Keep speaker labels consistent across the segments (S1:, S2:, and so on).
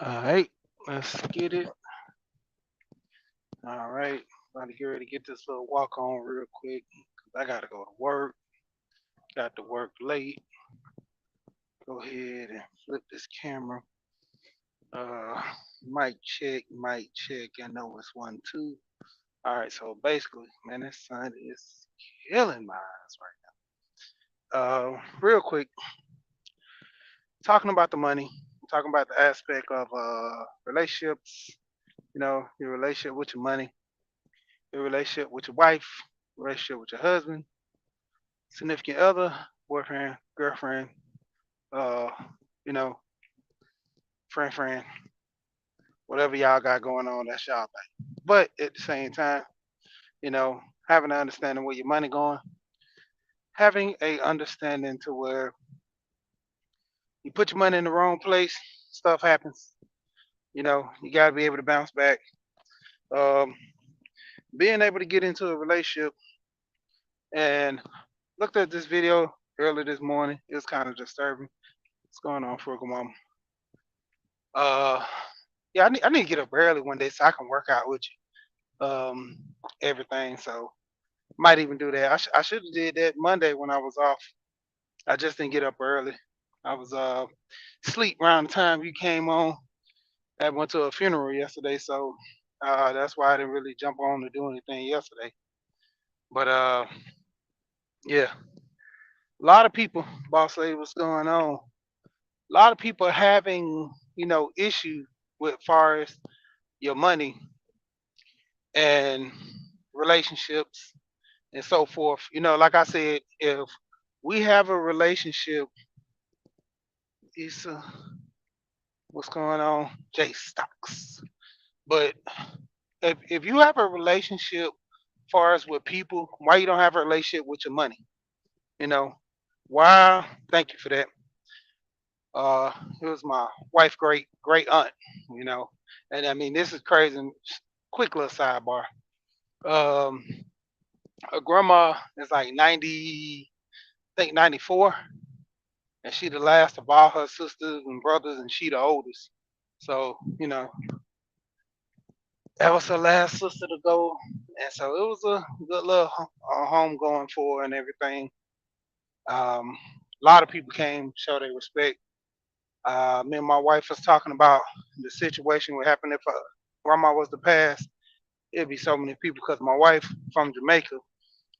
S1: All right, let's get it. All right, about to get ready to get this little walk on real quick. 'Cause I gotta go to work. Got to work late. Go ahead and flip this camera. Uh, mic check, mic check. I know it's 1, 2. All right, so basically, man, this sun is killing my eyes right now. Real quick, talking about the money, talking about the aspect of relationships. You know, your relationship with your money, your relationship with your wife, relationship with your husband, significant other, boyfriend, girlfriend, uh, you know, friend, whatever y'all got going on, that's y'all thing. But at the same time, you know, having an understanding where your money going, having a understanding to where you put your money in the wrong place, stuff happens. You know, you gotta be able to bounce back. Um, being able to get into a relationship and looked at this video early this morning. It was kind of disturbing. What's going on, Frugal Mama? Uh, yeah, I need to get up early one day so I can work out with you. Everything. So might even do that. I should have did that Monday when I was off. I just didn't get up early. I was sleep around the time you came on. I went to a funeral yesterday, so that's why I didn't really jump on to do anything yesterday. But yeah, a lot of people, boss lady, what's going on? A lot of people are having issue with far as your money and relationships and so forth. You know, like I said, if we have a relationship, it's what's going on, J Stocks. But if you have a relationship, far as with people, why you don't have a relationship with your money? You know, why? Thank you for that. Uh, it was my wife, great aunt. You know, and I mean this is crazy. Quick little sidebar. Um, her grandma is like 90, I think 94, and she the last of all her sisters and brothers, and she the oldest. So that was her last sister to go, and so it was a good little home going for her and everything. A lot of people came show their respect. Me and my wife was talking about the situation what happened if grandma was to pass. It'd be so many people because my wife from Jamaica,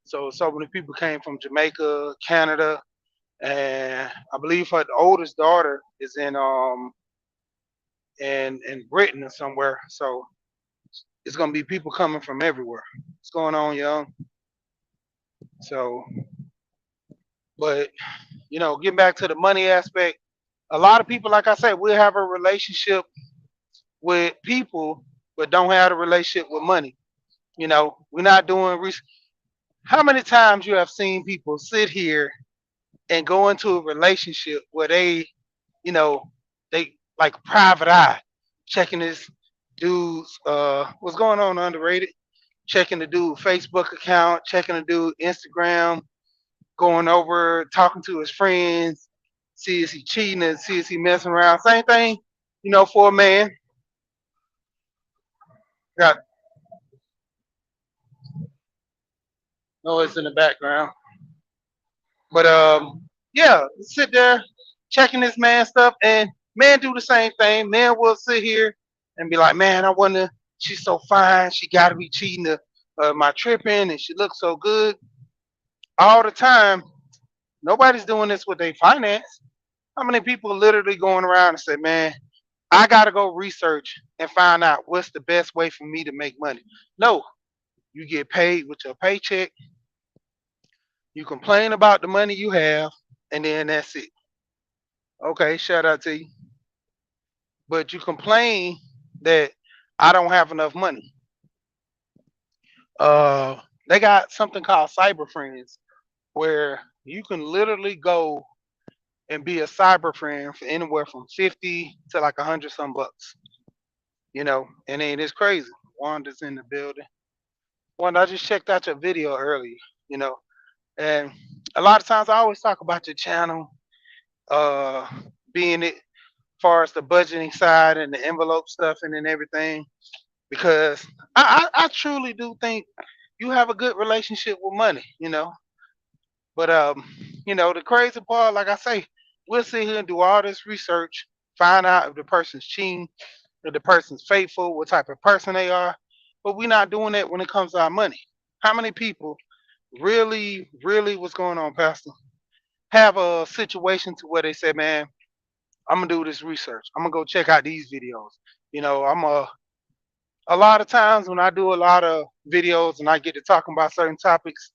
S1: so many people came from Jamaica, Canada, and I believe her oldest daughter is in Britain or somewhere. So it's gonna be people coming from everywhere. What's going on, young? So, but getting back to the money aspect, a lot of people, like I said, will have a relationship with people, but don't have a relationship with money. We're not doing. How many times you have seen people sit here and go into a relationship where you know, they like private eye, checking this dude's what's going on underrated, checking the dude Facebook account, checking the dude Instagram, going over, talking to his friends, see is he cheating and see is he messing around. Same thing, for a man. Got noise in the background. But yeah, sit there checking this man stuff, and men do the same thing. Men will sit here and be like, "Man, I wonder, she's so fine. She got to be cheating to my tripping, and she looks so good all the time." Nobody's doing this with their finance. How many people literally going around and say, "Man, I gotta go research and find out what's the best way for me to make money"? No, you get paid with your paycheck. You complain about the money you have, and then that's it. Okay, shout out to you. But you complain that I don't have enough money. Uh, they got something called Cyber Friends, where you can literally go and be a cyber friend for anywhere from 50 to like 100 some bucks. And then it's crazy. Wanda's in the building. Wanda, I just checked out your video earlier. You know, and a lot of times I always talk about your channel, uh, being it far as the budgeting side and the envelope stuff and everything. Because I truly do think you have a good relationship with money, But the crazy part, like I say, we'll sit here and do all this research, find out if the person's cheating, if the person's faithful, what type of person they are. But we're not doing that when it comes to our money. How many people really, really, what's going on, Pastor? Have a situation to where they say, man, I'm gonna do this research. I'm gonna go check out these videos. I'm a lot of times when I do a lot of videos and I get to talking about certain topics,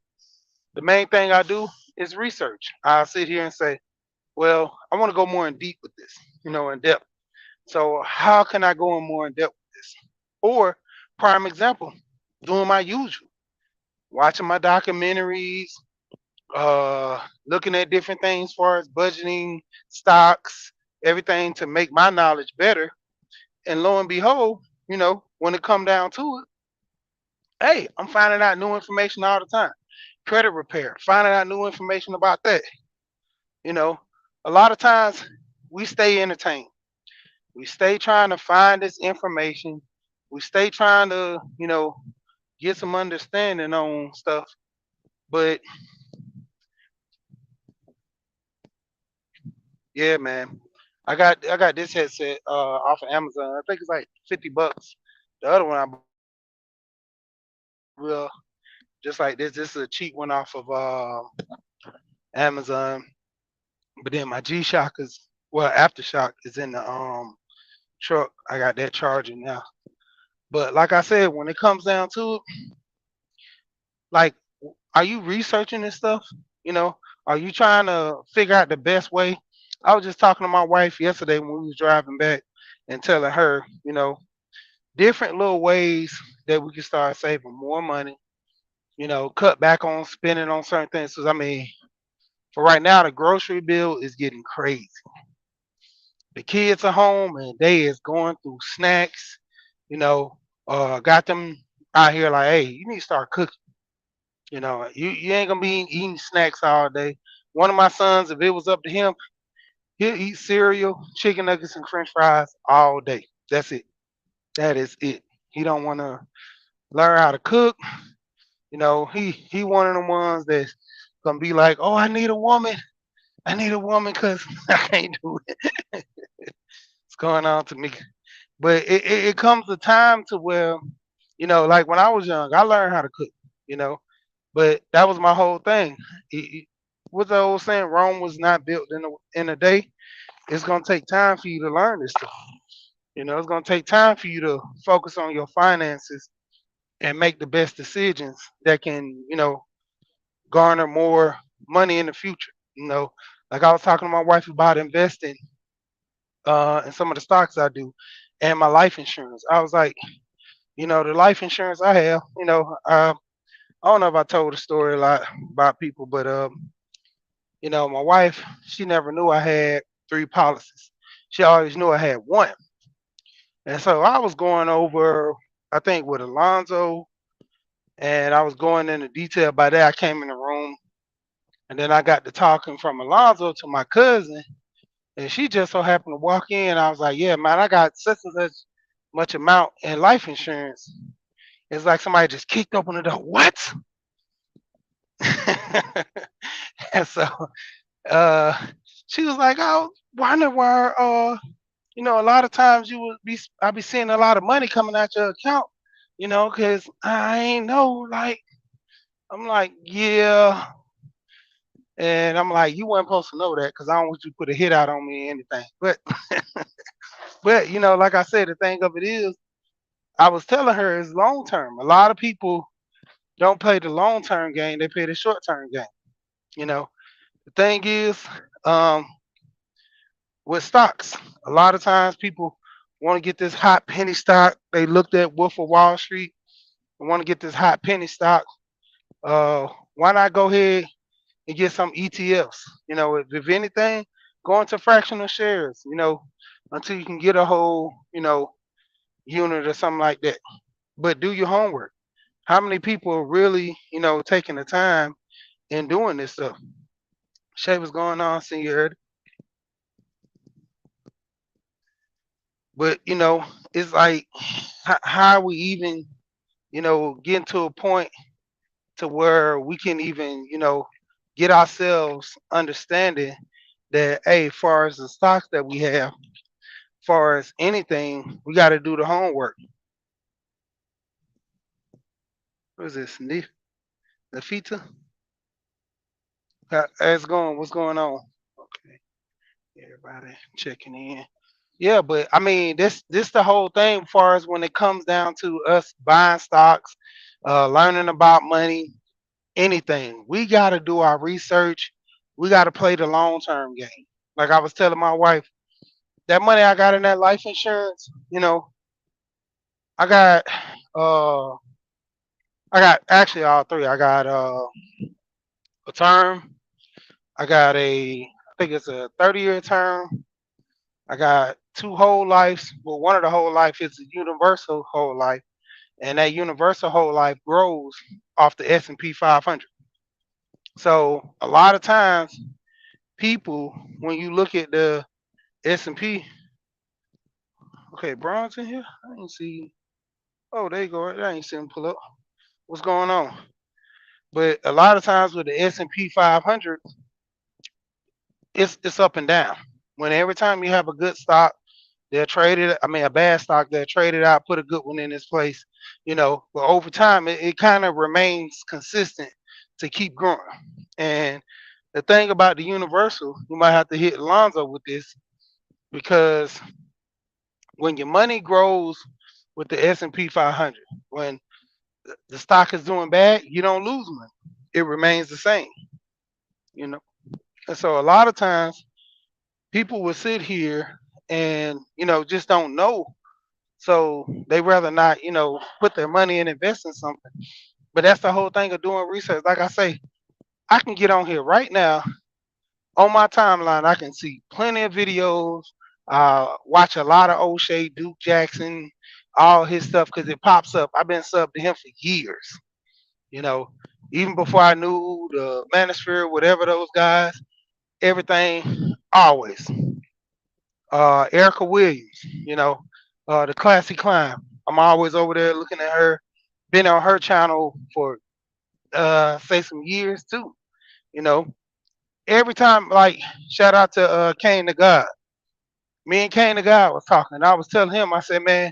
S1: the main thing I do is research. I sit here and say, well, I want to go more in deep with this, in depth. So how can I go in more in depth with this? Or prime example, doing my usual, watching my documentaries, looking at different things as far as budgeting, stocks, everything to make my knowledge better. And lo and behold, when it come down to it, hey, I'm finding out new information all the time. Credit repair, finding out new information about that. You know, a lot of times we stay entertained. We stay trying to find this information. We stay trying to, get some understanding on stuff. But yeah, man, I got this headset off of Amazon. I think it's like $50. The other one I will just like this. This is a cheap one off of Amazon. But then my G Shock is aftershock is in the truck. I got that charging now. But like I said, when it comes down to it, like, are you researching this stuff? You know, are you trying to figure out the best way? I was just talking to my wife yesterday when we was driving back and telling her, different little ways that we can start saving more money, cut back on spending on certain things. Because I mean, for right now, the grocery bill is getting crazy. The kids are home and they is going through snacks, you know, got them out here like, hey, you need to start cooking. You ain't gonna be eating snacks all day. One of my sons, if it was up to him, he'll eat cereal, chicken nuggets, and French fries all day. That's it. That is it. He don't want to learn how to cook. He one of the ones that's gonna be like, oh, I need a woman. I need a woman because I can't do it. What's going on to me? But it comes a time to where, like when I was young, I learned how to cook. You know, but that was my whole thing. What the old saying, Rome was not built in a day. It's gonna take time for you to learn this stuff. It's gonna take time for you to focus on your finances and make the best decisions that can, garner more money in the future. Like I was talking to my wife about investing in some of the stocks I do and my life insurance. I was like, the life insurance I have, I don't know if I told the story a lot about people, but my wife, she never knew I had three policies. She always knew I had one. And so I was going over, I think, with Alonzo, and I was going into detail. By that, I came in the room, and then I got to talking from Alonzo to my cousin, and she just so happened to walk in. I was like, "Yeah, man, I got such and such much amount in life insurance." It's like somebody just kicked open the door. What? And so uh, she was like, "Oh, wonder why a lot of times I be seeing a lot of money coming out your account, because I ain't know, like, I'm like, yeah. And I'm like, you weren't supposed to know that because I don't want you to put a hit out on me or anything. But like I said, the thing of it is, I was telling her it's long term. A lot of people don't play the long term game, they play the short term game. You know, the thing is, um, with stocks, a lot of times people want to get this hot penny stock. They looked at Wolf of Wall Street and want to get this hot penny stock. Why not go ahead and get some ETFs? If anything, go into fractional shares, until you can get a whole, unit or something like that. But do your homework. How many people are really, taking the time and doing this stuff? Shay, what's going on, Senior? But it's like how we even getting to a point to where we can even get ourselves understanding that, hey, far as the stocks that we have, far as anything, we got to do the homework. What is this? Nafita? How's it going? What's going on? Okay, everybody checking in. Yeah, but I mean, this the whole thing. As far as when it comes down to us buying stocks, learning about money, anything, we got to do our research. We got to play the long term game. Like I was telling my wife, that money I got in that life insurance, I got uh I got actually all three. I got a term. I got I think it's a 30-year term. I got two whole lives. Well, one of the whole life is a universal whole life, and that universal whole life grows off the S&P 500. So a lot of times, people, when you look at the S&P, okay, Bronze in here. I ain't see. Oh, there you go. I ain't see him pull up. What's going on? But a lot of times with the S&P 500, it's up and down. When every time you have a good stock, they'll trade it. I mean, a bad stock, they'll trade it out, put a good one in its place. But over time, it kind of remains consistent to keep growing. And the thing about the universal, you might have to hit Lonzo with this, because when your money grows with the S&P 500, when the stock is doing bad, you don't lose money. It remains the same. You know. And so a lot of times people will sit here and just don't know, so they rather not put their money and invest in something. But that's the whole thing of doing research. Like I say, I can get on here right now on my timeline. I can see plenty of videos, watch a lot of O'Shea, Duke Jackson, all his stuff, because it pops up. I've been subbed to him for years, you know even before I knew the Manosphere, whatever those guys, everything, always. Erica Williams, the Classy Climb. I'm always over there looking at her. Been on her channel for say some years too. You know, every time, like, shout out to Kane the God. Me and Kane the God was talking. I was telling him, I said, man,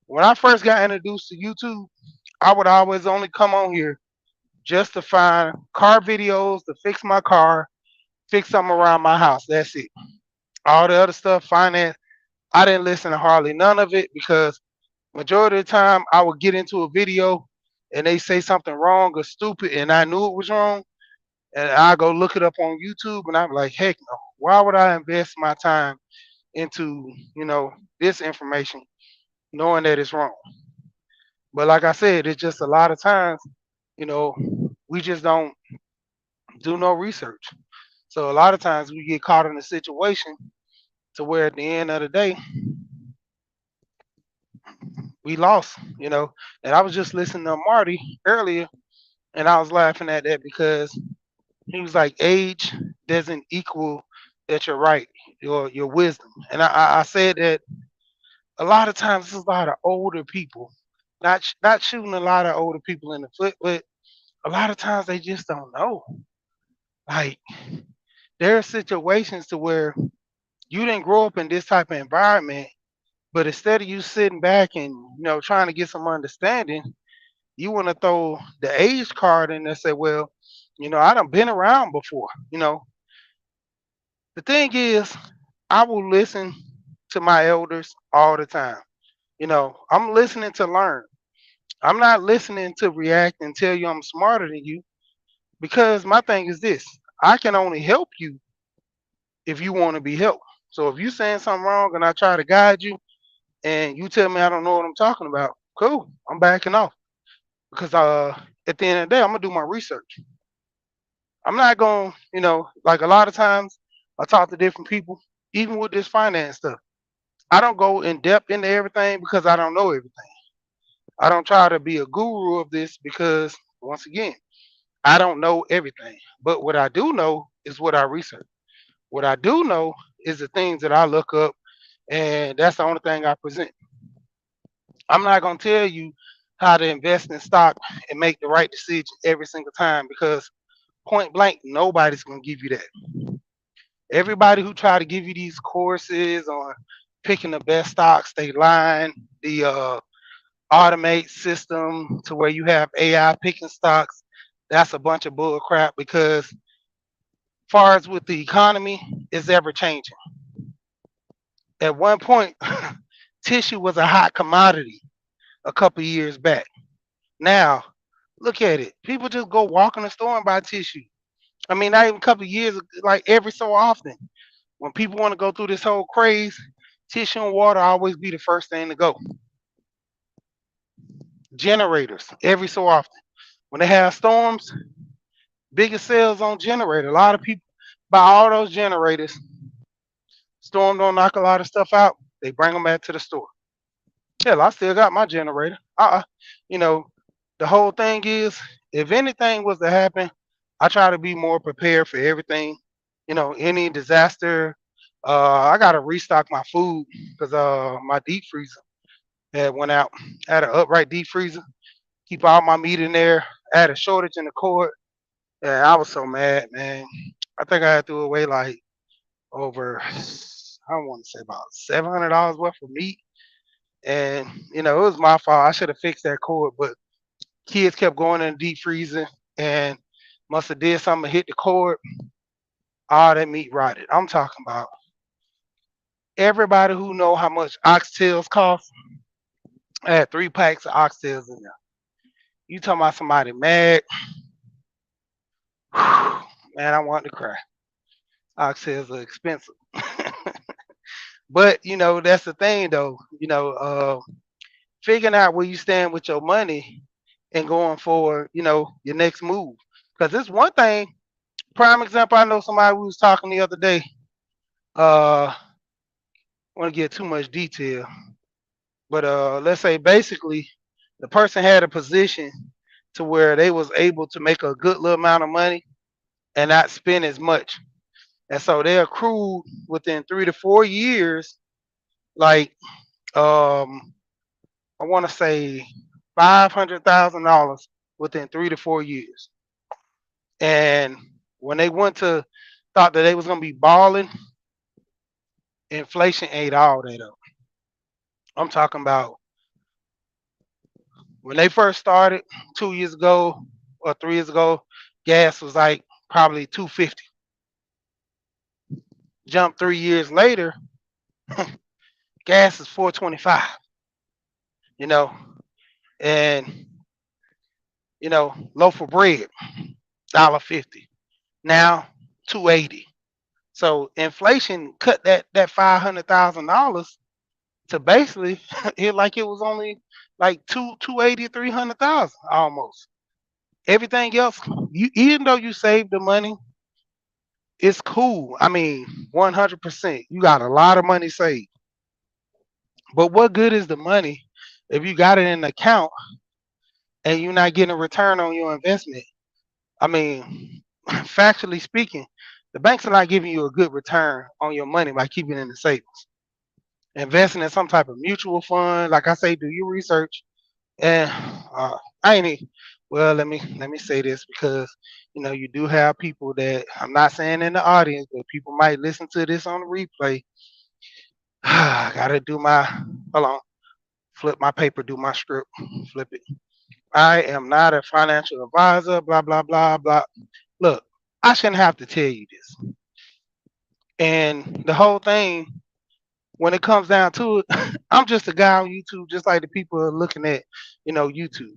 S1: when I first got introduced to YouTube, I would always only come on here just to find car videos to fix my car, fix something around my house. That's it. All the other stuff, finance, I didn't listen to hardly none of it, because majority of the time I would get into a video and they say something wrong or stupid and I knew it was wrong, and I go look it up on YouTube and I'm like, heck no. Why would I invest my time into, this information knowing that it's wrong? But like I said, it's just a lot of times, you know, we just don't do no research. So a lot of times we get caught in a situation to where at the end of the day we lost. And I was just listening to Marty earlier, and I was laughing at that because he was like, age doesn't equal that you're right, your wisdom. And I said that a lot of times it's a lot of older people, not shooting a lot of older people in the foot, but a lot of times they just don't know. Like, there are situations to where you didn't grow up in this type of environment, but instead of you sitting back and trying to get some understanding, you want to throw the age card in and say, well, I done been around before. The thing is, I will listen to my elders all the time. I'm listening to learn. I'm not listening to react and tell you I'm smarter than you, because my thing is this: I can only help you if you want to be helped. So if you saying something wrong and I try to guide you and you tell me I don't know what I'm talking about, cool, I'm backing off, because at the end of the day, I'm gonna do my research. I'm not going, like a lot of times I talk to different people, even with this finance stuff. I don't go in depth into everything because I don't know everything. I don't try to be a guru of this because, once again, I don't know everything. But what I do know is what I research. What I do know is the things that I look up and that's the only thing I present. I'm not gonna tell you how to invest in stock and make the right decision every single time because point blank, nobody's gonna give you that. Everybody who try to give you these courses on picking the best stocks, they line the automate system to where you have AI picking stocks. That's a bunch of bull crap because far as with the economy, it's ever changing. At one point, tissue was a hot commodity a couple years back. Now, look at it. People just go walk in the store and buy tissue. I mean, not even a couple of years, like every so often. When people want to go through this whole craze, tissue and water always be the first thing to go. Generators, every so often. When they have storms, biggest sales on generator. A lot of people buy all those generators. Storm don't knock a lot of stuff out. They bring them back to the store. Hell, I still got my generator. You know, the whole thing is, if anything was to happen, I try to be more prepared for everything. Any disaster. I gotta restock my food because my deep freezer had went out. I had an upright deep freezer, keep all my meat in there. I had a shortage in the cord, and I was so mad, man. I think I had threw away like over, I don't want to say about $700 worth of meat, and it was my fault. I should have fixed that cord, but kids kept going in the deep freezer and must have did something to hit the cord. All that meat rotted. I'm talking about everybody who know how much oxtails cost. I had 3 packs of oxtails in there. You talking about somebody mad? Man, I want to cry. Oxtails are expensive. But that's the thing though. Figuring out where you stand with your money and going for, your next move. Because it's one thing. Prime example, I know somebody we was talking the other day. I want to get too much detail, but let's say basically the person had a position to where they was able to make a good little amount of money and not spend as much. And so they accrued within 3 to 4 years, like I want to say $500,000 within 3 to 4 years. And when they went to thought that they was gonna be balling, inflation ate all that up. I'm talking about when they first started 2 years ago or 3 years ago, gas was like probably 250. Jump 3 years later, gas is 425. You know, and loaf of bread, $1.50. Now 280. So inflation cut that $500,000 to basically it was only like 280 300,000 almost. Everything else, even though you save the money, it's cool. I mean, 100%. You got a lot of money saved. But what good is the money if you got it in an account and you're not getting a return on your investment? I mean, factually speaking, the banks are not giving you a good return on your money by keeping it in the savings. Investing in some type of mutual fund, like I say, do your research. And I ain't. Well, let me say this because you do have people that I'm not saying in the audience, but people might listen to this on the replay. I gotta do my hold on, flip my paper, do my script, flip it. I am not a financial advisor. Blah blah blah blah. Look, I shouldn't have to tell you this. And the whole thing, when it comes down to it, I'm just a guy on YouTube, just like the people are looking at, YouTube.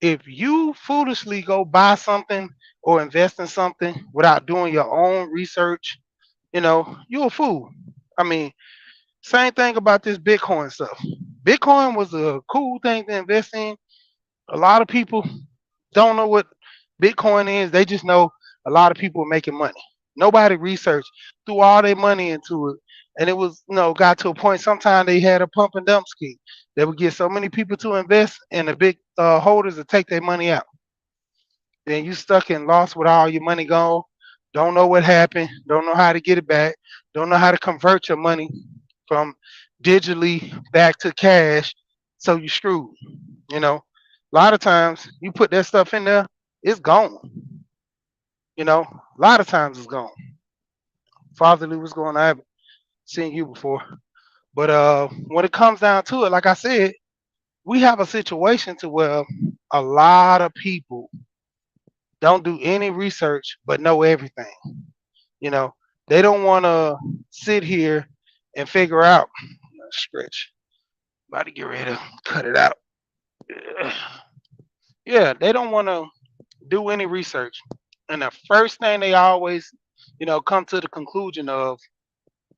S1: If you foolishly go buy something or invest in something without doing your own research, you're a fool. I mean, same thing about this Bitcoin stuff. Bitcoin was a cool thing to invest in. A lot of people don't know what Bitcoin is. They just know a lot of people are making money. Nobody researched, threw all their money into it. And it was, got to a point, sometimes they had a pump and dump scheme. They would get so many people to invest and the big holders to take their money out. Then you stuck and lost with all your money gone. Don't know what happened. Don't know how to get it back. Don't know how to convert your money. from digitally back to cash, so you screwed. You know, a lot of times you put that stuff in there, it's gone. You know, a lot of times it's gone. Fatherly was going. I haven't seen you before, but when it comes down to it, like I said, we have a situation to where a lot of people don't do any research but know everything. You know, they don't want to sit here and figure out. Stretch. About to get ready to cut it out. Yeah, they don't want to do any research, and the first thing they always, come to the conclusion of,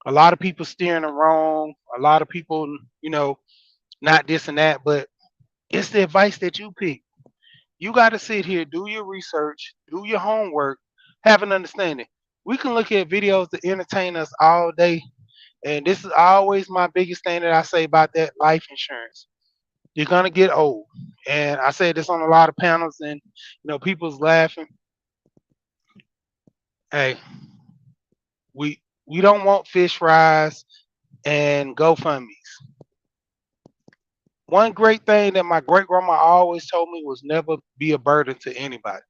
S1: a lot of people steering them wrong. A lot of people, not this and that, but it's the advice that you pick. You got to sit here, do your research, do your homework, have an understanding. We can look at videos to entertain us all day, and this is always my biggest thing that I say about that life insurance. You're gonna get old, and I say this on a lot of panels, and people's laughing. Hey, we don't want fish fries and GoFundmes. One great thing that my great grandma always told me was never be a burden to anybody.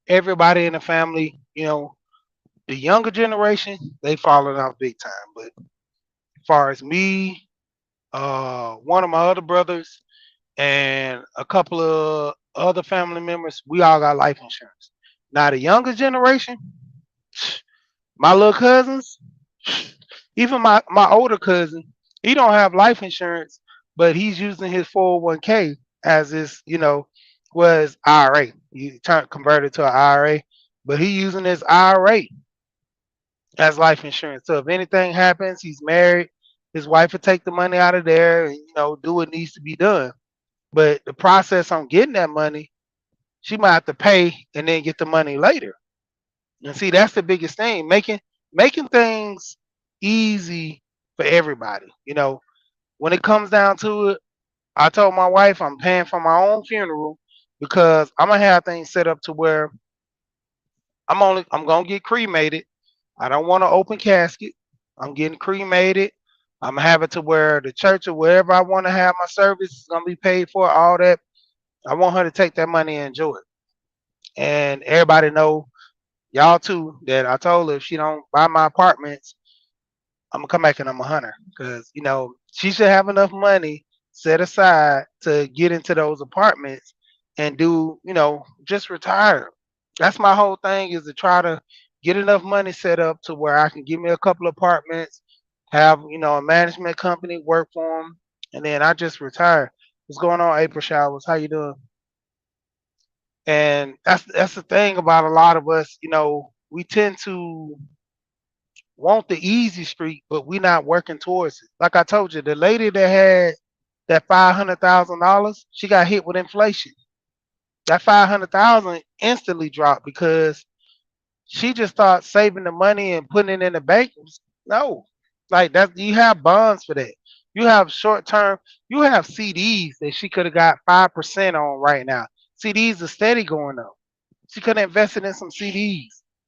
S1: Everybody in the family, the younger generation, they falling out big time. But as far as me, one of my other brothers, and a couple of other family members, we all got life insurance. Now the younger generation, my little cousins, even my older cousin, he don't have life insurance, but he's using his 401k as his, was IRA. You turn converted to an IRA, but he using his IRA as life insurance. So if anything happens, he's married, his wife will take the money out of there and do what needs to be done. But the process on getting that money, she might have to pay and then get the money later. And see, that's the biggest thing, making things easy for everybody. When it comes down to it, I told my wife I'm paying for my own funeral because I'm gonna have things set up to where I'm gonna get cremated. I don't want an open casket. I'm getting cremated. I'm gonna have it to where the church or wherever I want to have my service is gonna be paid for. All that. I want her to take that money and enjoy it. And everybody know, y'all too, that I told her if she don't buy my apartments, I'm gonna come back and I'm a hunter because she should have enough money set aside to get into those apartments and do just retire. That's my whole thing, is to try to get enough money set up to where I can give me a couple apartments, have a management company work for them, and then I just retire. What's going on, April Showers? How you doing? And that's the thing about a lot of us. We tend to want the easy street, but we not working towards it. Like I told you, the lady that had that $500,000, she got hit with inflation. That 500,000 instantly dropped because she just started saving the money and putting it in the bank. No, like that, you have bonds for that. You have short term. You have CDs that she could have got 5% on right now. CDs are steady going up. She could have invested in some CDs.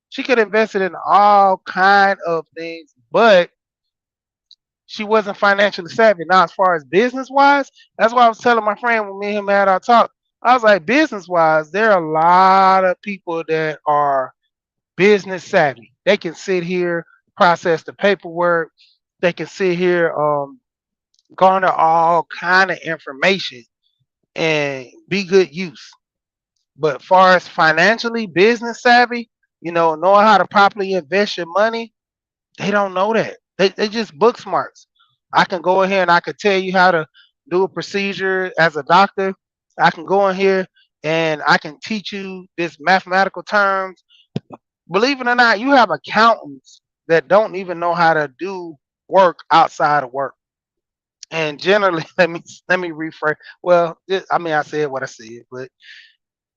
S1: She could have invested in all kind of things, but she wasn't financially savvy. Now, as far as business wise, that's why I was telling my friend when me and him had our talk. I was like, business wise, there are a lot of people that are business savvy. They can sit here, process the paperwork. They can sit here, garner all kind of information and be good use. But far as financially business savvy, knowing how to properly invest your money, they don't know that. They just book smarts. I can go in here and I can tell you how to do a procedure as a doctor. I can go in here and I can teach you this mathematical terms. Believe it or not, you have accountants that don't even know how to do work outside of work. And generally, let me rephrase. Well, I mean, I said what I said, but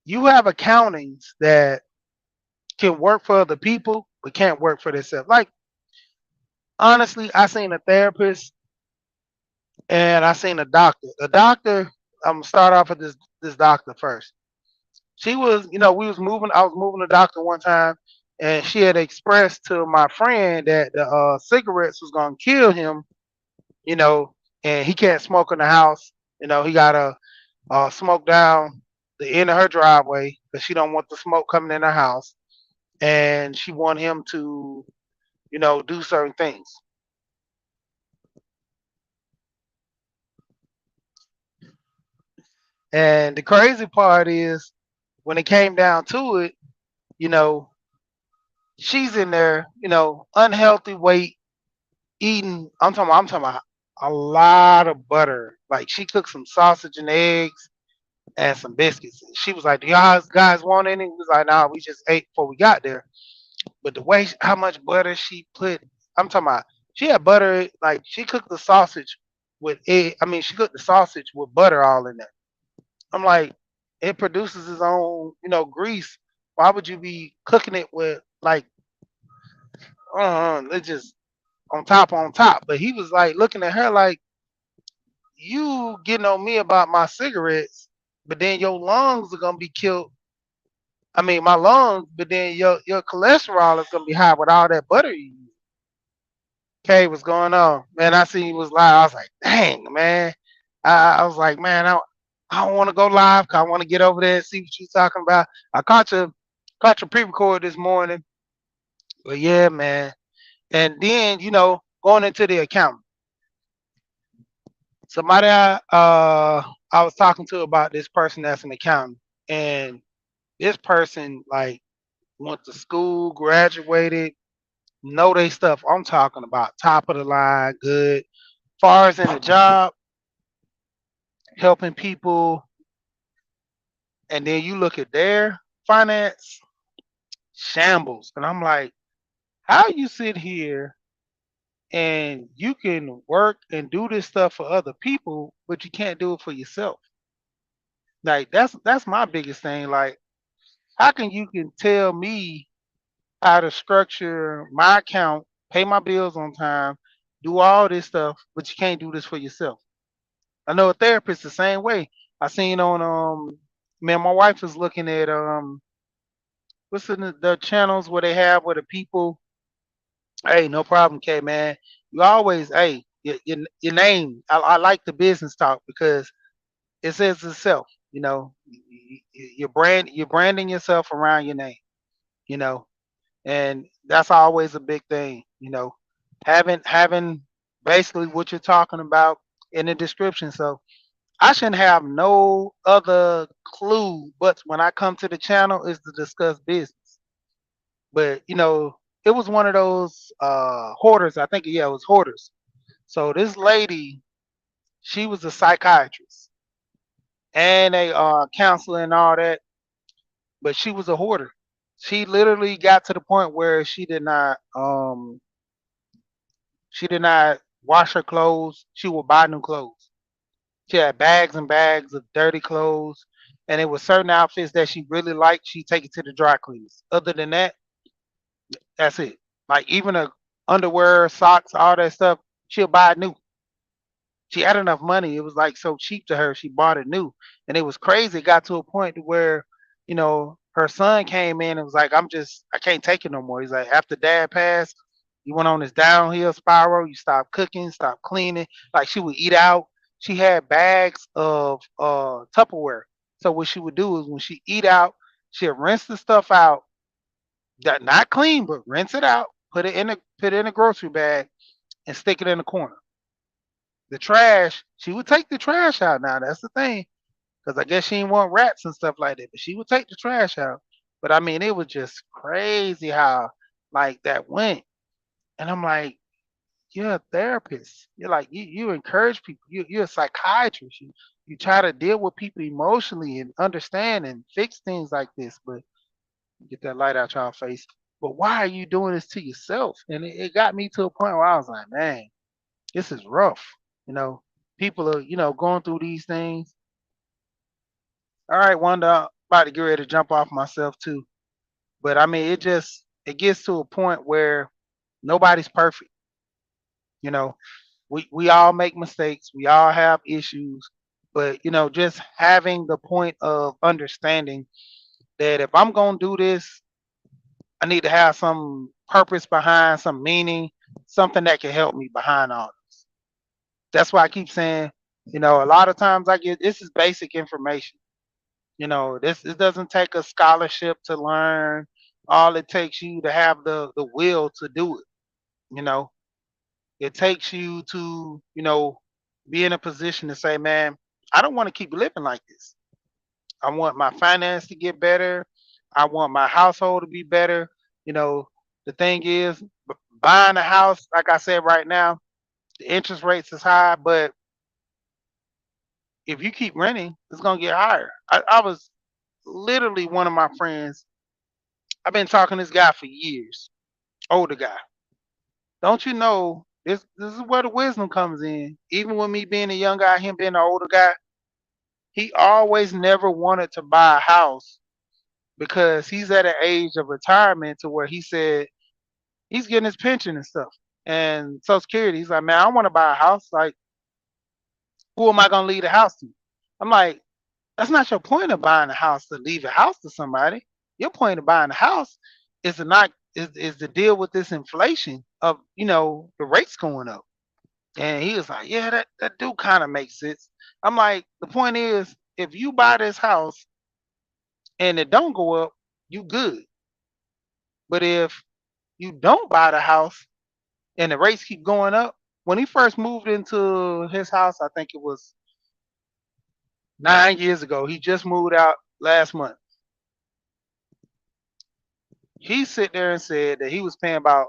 S1: you have accountants that can work for other people but can't work for themselves. Like, honestly, I seen a therapist and I seen a doctor. The doctor, I'm gonna start off with this doctor first. She was, we was moving. I was moving the doctor one time, and she had expressed to my friend that the cigarettes was gonna kill him you know, and he can't smoke in the house. He gotta smoke down the end of her driveway because she don't want the smoke coming in her house, and she want him to, do certain things. And the crazy part is when it came down to it, you know, she's in there, unhealthy weight, eating. I'm talking about a lot of butter. Like she cooked some sausage and eggs and some biscuits. She was like, "Do y'all guys want any?" We was like, "Nah, we just ate before we got there." But the way how much butter she put, I'm talking about, she had butter. Like she cooked the sausage with egg. I mean, she cooked the sausage with butter all in there. I'm like, it produces its own, grease. Why would you be cooking it with like, it's just on top? But he was like looking at her like, you getting on me about my cigarettes, but then your lungs are gonna be killed. I mean, my lungs, but then your cholesterol is gonna be high with all that butter you use. Okay, what's going on, man? I see you was live. I was like, dang, man. I was like, man, I don't want to go live. 'Cause I want to get over there and see what you're talking about. I caught your pre-record this morning, but yeah, man. And then going into the account, somebody I was talking to about this person that's an accountant, and this person like went to school, graduated, know they stuff. I'm talking about top of the line, good. Far as in the job, helping people, and then you look at their finance shambles, and I'm like, how you sit here and you can work and do this stuff for other people, but you can't do it for yourself? Like that's my biggest thing. Like, how can tell me how to structure my account, pay my bills on time, do all this stuff, but you can't do this for yourself? I know a therapist the same way. I seen on man, my wife is looking at what's the channels where they have where the people, hey, no problem, K man. You always, hey, your name. I like the business talk because it says itself. You're branding yourself around your name. You know, and that's always a big thing. Having basically what you're talking about in the description. So I shouldn't have no other clue but when I come to the channel is to discuss business. But it was one of those hoarders. I think, yeah, it was hoarders. So this lady, she was a psychiatrist and a counselor and all that, but she was a hoarder. She literally got to the point where she did not wash her clothes. She would buy new clothes. She had bags and bags of dirty clothes, and it was certain outfits that she really liked. She take it to the dry cleaners. Other than that, that's it. Like even the underwear, socks, all that stuff, she'll buy new. She had enough money. It was like so cheap to her. She bought it new, and it was crazy. It got to a point to where, her son came in and was like, I can't take it no more." He's like, after dad passed, you went on this downhill spiral. You stopped cooking, stopped cleaning. Like she would eat out. She had bags of Tupperware. So what she would do is when she eat out, she'd rinse the stuff out, not clean, but rinse it out, put it in a grocery bag, and stick it in the corner. The trash, she would take the trash out. Now that's the thing, because I guess she didn't want rats and stuff like that. But she would take the trash out. But I mean, it was just crazy how like that went. And I'm like, you're a therapist. You're like you encourage people. You're a psychiatrist. You try to deal with people emotionally and understand and fix things like this. But get that light out y'all face. But why are you doing this to yourself? And it got me to a point where I was like, man, this is rough. You know, people are, going through these things. All right, Wanda, about to get ready to jump off myself too. But I mean, it gets to a point where nobody's perfect. You know, we all make mistakes. We all have issues. But just having the point of understanding that if I'm gonna do this, I need to have some purpose behind, some meaning, something that can help me behind all this. That's why I keep saying, a lot of times I get this is basic information. This doesn't take a scholarship to learn. All it takes you to have the will to do it. You know, it takes you to be in a position to say, man, I don't want to keep living like this. I want my finance to get better. I want my household to be better. You know, the thing is, buying a house, like I said, right now, the interest rates is high, but if you keep renting, it's gonna get higher. I was literally one of my friends. I've been talking to this guy for years, older guy. Don't you know this is where the wisdom comes in. Even with me being a young guy, him being an older guy, he always never wanted to buy a house because he's at an age of retirement to where he said he's getting his pension and stuff and Social Security. He's like, man, I want to buy a house. Like, who am I gonna leave the house to? I'm like, that's not your point of buying a house to leave a house to somebody. Your point of buying a house is to not is to deal with this inflation of the rates going up. And he was like, yeah, that do kind of make sense. I'm like, the point is, if you buy this house and it don't go up, you good. But if you don't buy the house and the rates keep going up, when he first moved into his house, I think it was 9 years ago. He just moved out last month. He sit there and said that he was paying about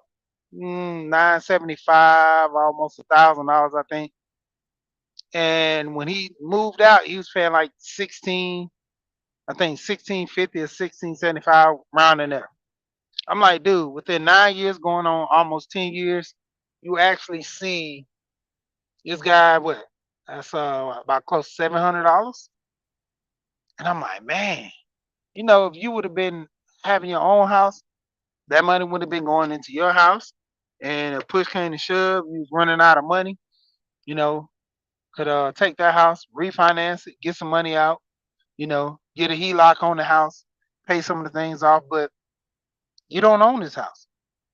S1: 975, almost $1,000, I think. And when he moved out, he was paying like 16, I think 1650 or 1675, round in there. I'm like, dude, within 9 years, going on almost 10 years, you actually see this guy. What? That's about close to $700. And I'm like, man, if you would have been having your own house, that money would have been going into your house. And if push came to shove, you was running out of money, you know, could take that house, refinance it, get some money out, get a HELOC on the house, pay some of the things off, but you don't own this house.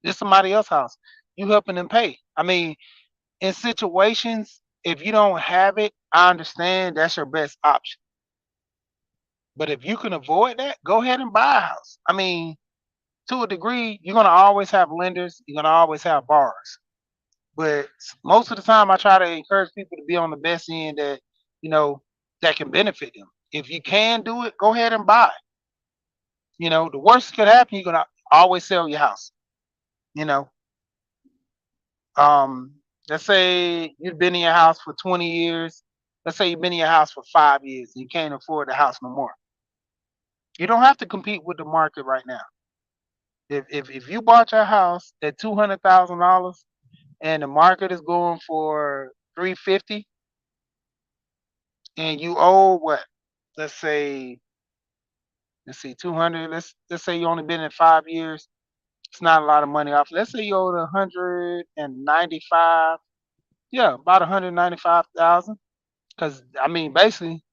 S1: It's somebody else's house. You helping them pay. I mean, in situations, if you don't have it, I understand that's your best option. But if you can avoid that, go ahead and buy a house. I mean, to a degree, you're gonna always have lenders, you're gonna always have borrowers. But most of the time, I try to encourage people to be on the best end that you know that can benefit them. If you can do it, go ahead and buy. The worst that could happen, you're gonna always sell your house. You know, um, let's say you've been in your house for 20 years. Let's say you've been in your house for 5 years and you can't afford the house no more. You don't have to compete with the market right now. If you bought your house at $200,000 and the market is going for 350, and you owe what? Let's say, let's see, 200. Let's say you only been in 5 years. It's not a lot of money off. Let's say you owe 195. Yeah, about 195,000. Because I mean, basically,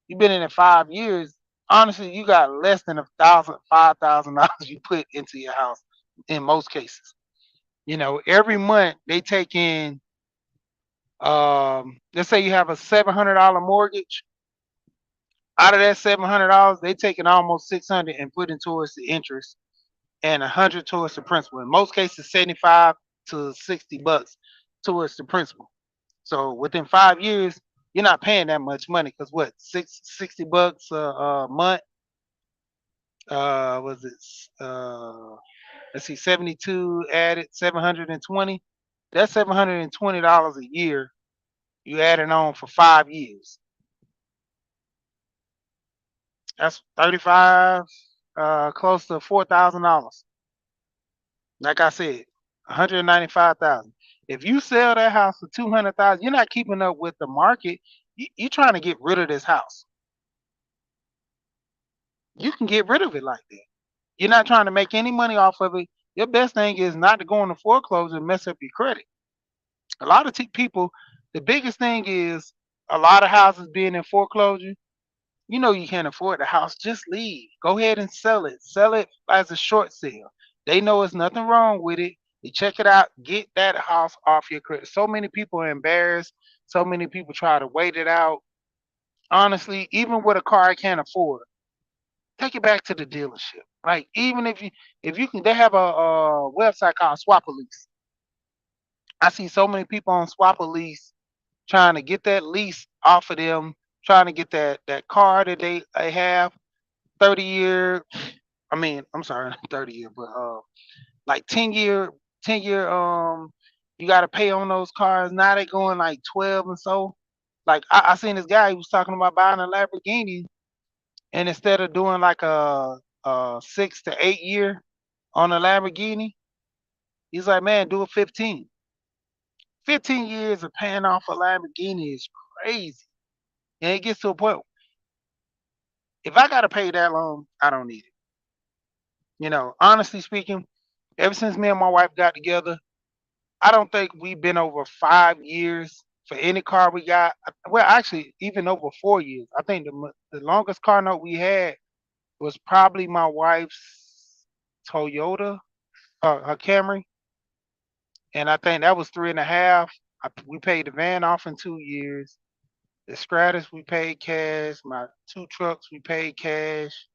S1: you've been in it 5 years. Honestly, you got less than $5,000 you put into your house in most cases. Every month they take in. Let's say you have a $700 mortgage. Out of that $700, they taking almost 600 and putting towards the interest, and 100 towards the principal. In most cases, 75 to $60 towards the principal. So within 5 years, you're not paying that much money because what, $60 a month? Was it? Let's see, 72 added 720. That's $720 a year. You add it on for 5 years. That's 35, close to $4,000. Like I said, 195,000. If you sell that house for 200,000, you're not keeping up with the market. You're trying to get rid of this house. You can get rid of it like that. You're not trying to make any money off of it. Your best thing is not to go into foreclosure and mess up your credit. A lot of people, the biggest thing is a lot of houses being in foreclosure. You can't afford the house, just leave. Go ahead and sell it. Sell it as a short sale. They know there's nothing wrong with it. You check it out. Get that house off your credit. So many people are embarrassed. So many people try to wait it out. Honestly, even with a car I can't afford, take it back to the dealership. Like even if you can, they have a website called Swap a Lease. I see so many people on Swap a Lease trying to get that lease off of them, trying to get that car that they have 30 year. I mean, I'm sorry, 30 year, but like 10 year. You got to pay on those cars. Now they going like 12 and so. Like I seen this guy. He was talking about buying a Lamborghini, and instead of doing like a 6 to 8 year on a Lamborghini, he's like, man, do a 15. 15 years of paying off a Lamborghini is crazy. And it gets to a point, if I gotta pay that long, I don't need it. Honestly speaking, ever since me and my wife got together, I don't think we've been over 5 years for any car we got. Well, actually, even over 4 years. I think the longest car note we had was probably my wife's Toyota, her Camry, and I think that was 3.5. We paid the van off in 2 years. The Stratus we paid cash. My two trucks we paid cash.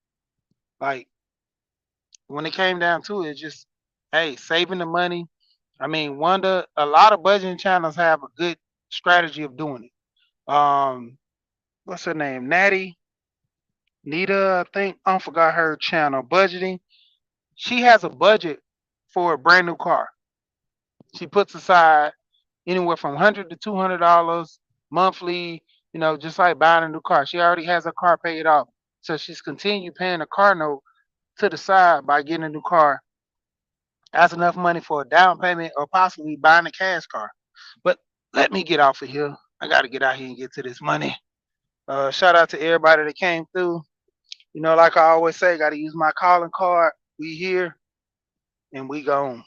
S1: Like when it came down to it, just hey, saving the money. I mean, a lot of budgeting channels have a good strategy of doing it. What's her name? Nita, I think. I forgot her channel. Budgeting. She has a budget for a brand new car. She puts aside anywhere from $100 to $200 monthly. Just like buying a new car. She already has her car paid off, so she's continued paying a car note to the side by getting a new car. That's enough money for a down payment or possibly buying a cash car. But let me get off of here. I got to get out here and get to this money. Shout out to everybody that came through. Like I always say, got to use my calling card. We here and we gone.